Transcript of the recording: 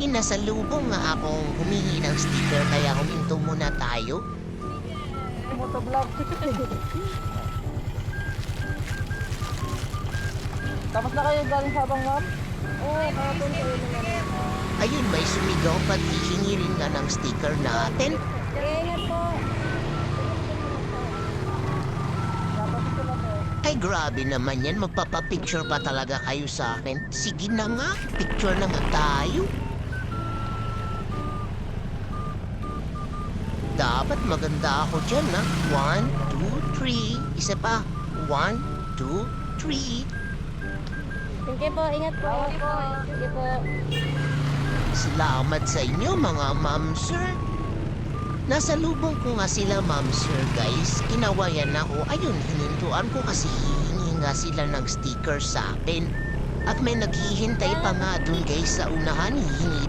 May nasalubong nga akong humingi ng sticker kaya huminto muna tayo. Motovlog. Tapos na kayo galing sa abang, ma'am? Oo, kahapon kayo naman. Ayun, may sumigaw pati hihingi rin nga ng sticker natin. Ingat po. Dapat ito na po. Ay grabe naman yan, magpapapicture pa talaga kayo sa akin. Sige na nga, picture na nga tayo. Dapat maganda ako dyan, ha? 1, 2, 3. Isa pa. 1, 2, 3. Sige po, ingat po. Sige po. Salamat sa inyo, mga ma'am, sir. Nasalubong ko nga sila, ma'am, sir, guys. Kinawayan ako. Ayun, hinintuan ko kasi hihingi nga sila ng sticker sa akin. At may naghihintay pa nga dun, guys, sa unahan. Hihingi